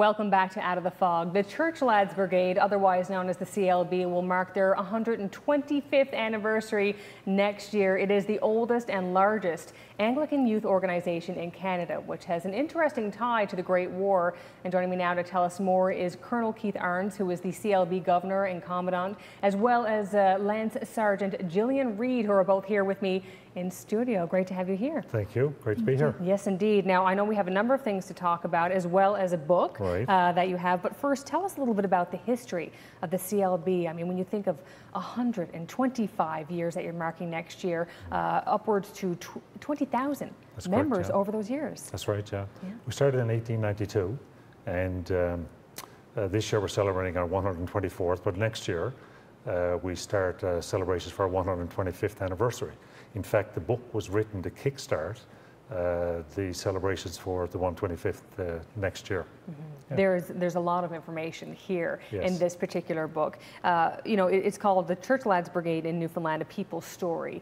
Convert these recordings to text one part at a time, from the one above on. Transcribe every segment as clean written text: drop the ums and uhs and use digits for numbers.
Welcome back to Out of the Fog. The Church Lads Brigade, otherwise known as the CLB, will mark their 125th anniversary next year. It is the oldest and largest Anglican youth organization in Canada, which has an interesting tie to the Great War. And joining me now to tell us more is Colonel Arns, who is the CLB Governor and Commandant, as well as Lance Sergeant Gillian Read, who are both here with me in studio. Great to have you here. Thank you. Great to be here. Yes, indeed. Now, I know we have a number of things to talk about, as well as a book that you have. But first, tell us a little bit about the history of the CLB. I mean, when you think of 125 years that you're marking next year, upwards to 20,000 members over those years. That's right, yeah. We started in 1892, and this year we're celebrating our 124th, but next year we start celebrations for our 125th anniversary. In fact, the book was written to kickstart the celebrations for the 125th next year. There's a lot of information here in this particular book. You know, it's called The Church Lads Brigade in Newfoundland, A People's Story.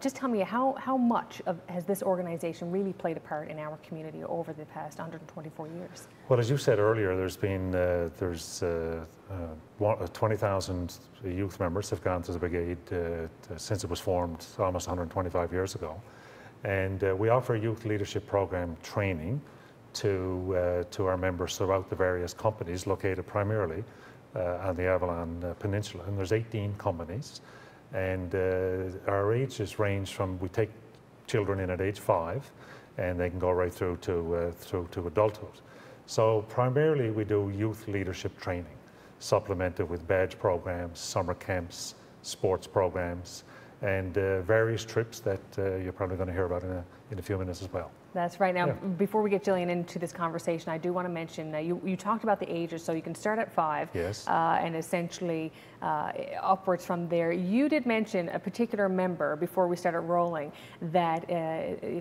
Just tell me, how much has this organization really played a part in our community over the past 124 years? Well, as you said earlier, there's been 20,000 youth members have gone to the brigade since it was formed almost 125 years ago. And we offer youth leadership program training to our members throughout the various companies located primarily on the Avalon Peninsula. And there's 18 companies, and our ages range from, we take children in at age 5, and they can go right through to adulthood. So primarily we do youth leadership training, supplemented with badge programs, summer camps, sports programs, and various trips that you're probably going to hear about in a few minutes as well. That's right. Now, before we get Gillian into this conversation, I do want to mention, you talked about the ages, so you can start at 5, and essentially upwards from there. You did mention a particular member, before we started rolling, that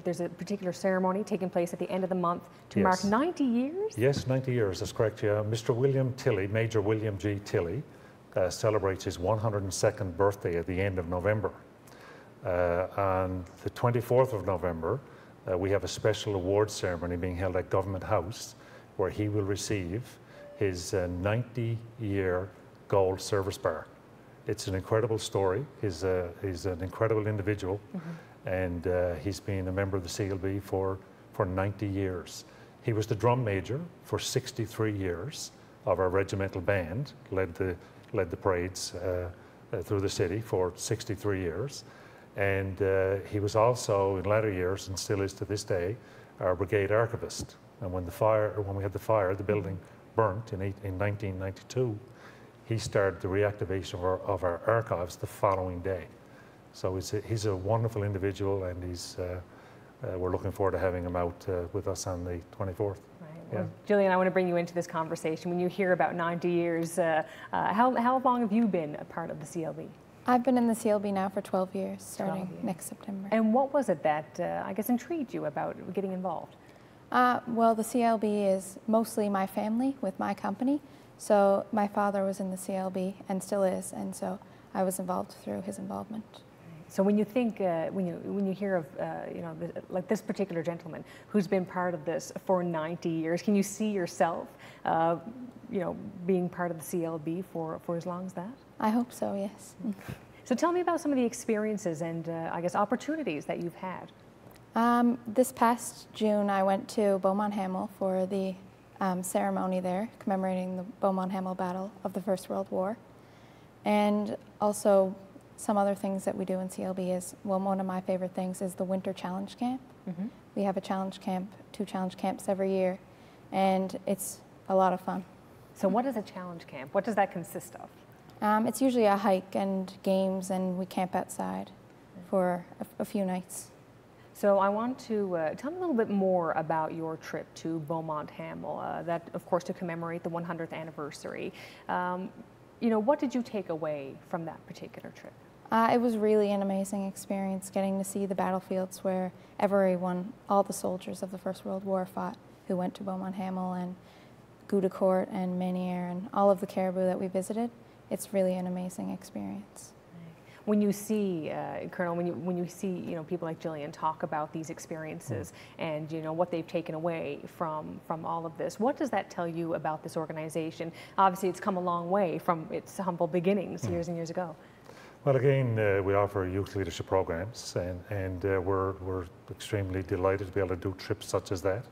there's a particular ceremony taking place at the end of the month to mark 90 years? Yes, 90 years, that's correct, yeah. Mr. William Tilley, Major William G. Tilley, celebrates his 102nd birthday at the end of November. On the 24th of November, we have a special awards ceremony being held at Government House, where he will receive his 90-year gold service bar. It's an incredible story. He's an incredible individual, and he's been a member of the CLB for 90 years. He was the drum major for 63 years of our regimental band, led the parades through the city for 63 years. And he was also, in latter years, and still is to this day, our brigade archivist. And when we had the fire, the building burnt in 1992, he started the reactivation of our archives the following day. So he's a wonderful individual, and we're looking forward to having him out with us on the 24th. Well, Gillian, I want to bring you into this conversation. When you hear about 90 years, how long have you been a part of the CLB? I've been in the CLB now for 12 years, starting next September. And what was it that, I guess, intrigued you about getting involved? Well, the CLB is mostly my family with my company. So my father was in the CLB and still is, and so I was involved through his involvement. So when you think, when you hear of, you know, like this particular gentleman who's been part of this for 90 years, can you see yourself, you know, being part of the CLB for as long as that? I hope so, yes. So tell me about some of the experiences and, I guess, opportunities that you've had. This past June, I went to Beaumont-Hamel for the ceremony there, commemorating the Beaumont-Hamel Battle of the First World War. And also, some other things that we do in CLB is, well, one of my favorite things is the Winter Challenge Camp. We have a challenge camp, 2 challenge camps every year, and it's a lot of fun. So what is a challenge camp? What does that consist of? It's usually a hike and games, and we camp outside for a few nights. So I want to tell me a little bit more about your trip to Beaumont-Hamel, that, of course, to commemorate the 100th anniversary. You know, what did you take away from that particular trip? It was really an amazing experience getting to see the battlefields where everyone, all the soldiers of the First World War fought, who went to Beaumont-Hamel and Goudecourt and Menier and all of the caribou that we visited. It's really an amazing experience. When you see, Colonel, when you see people like Gillian talk about these experiences and what they've taken away from all of this, what does that tell you about this organization? Obviously, it's come a long way from its humble beginnings years and years ago. Well, again, we offer youth leadership programs, and we're extremely delighted to be able to do trips such as that.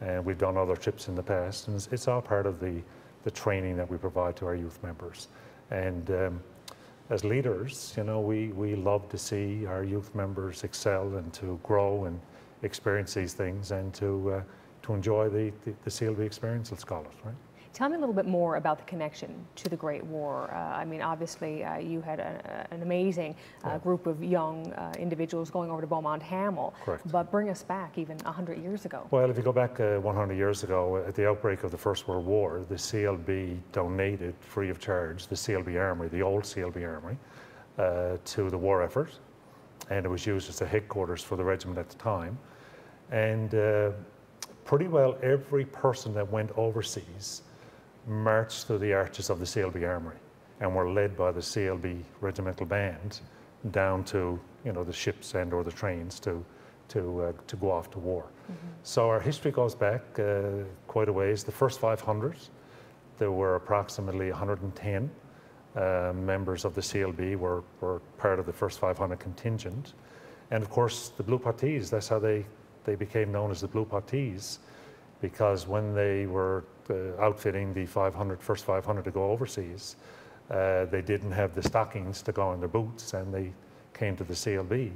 And we've done other trips in the past, and it's all part of the training that we provide to our youth members. And as leaders, we love to see our youth members excel and to grow and experience these things and to enjoy the CLB experience, let's call it, right? Tell me a little bit more about the connection to the Great War. I mean, obviously, you had an amazing group of young individuals going over to Beaumont Hamel. Correct. But bring us back even 100 years ago. Well, if you go back 100 years ago, at the outbreak of the First World War, the CLB donated, free of charge, the CLB Armory, the old CLB Armory, to the war effort. And it was used as the headquarters for the regiment at the time. And pretty well every person that went overseas marched through the arches of the CLB Armory and were led by the CLB regimental band down to the ships and or the trains to go off to war. So our history goes back quite a ways. The first 500, there were approximately 110 members of the CLB were part of the first 500 contingent. And of course the Blue Partis, that's how they became known as the Blue Partis, because when they were outfitting the first 500 to go overseas, they didn't have the stockings to go on their boots, and they came to the CLB,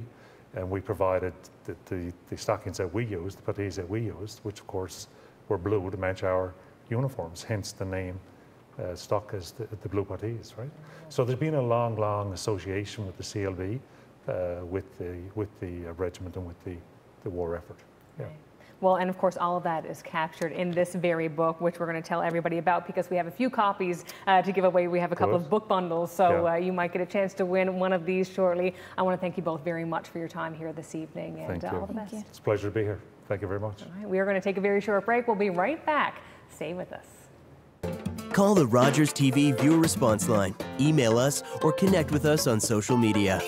and we provided the stockings that we used, the puttees that we used, which of course were blue to match our uniforms, hence the name stuck as the Blue Puttees, right? So there's been a long, long association with the CLB, with the regiment and with the war effort. Yeah. Well, and of course, all of that is captured in this very book, which we're going to tell everybody about because we have a few copies to give away. We have a couple of book bundles, so you might get a chance to win one of these shortly. I want to thank you both very much for your time here this evening, and all the best. It's a pleasure to be here. Thank you very much. All right, we are going to take a very short break. We'll be right back. Stay with us. Call the Rogers TV viewer response line, email us, or connect with us on social media.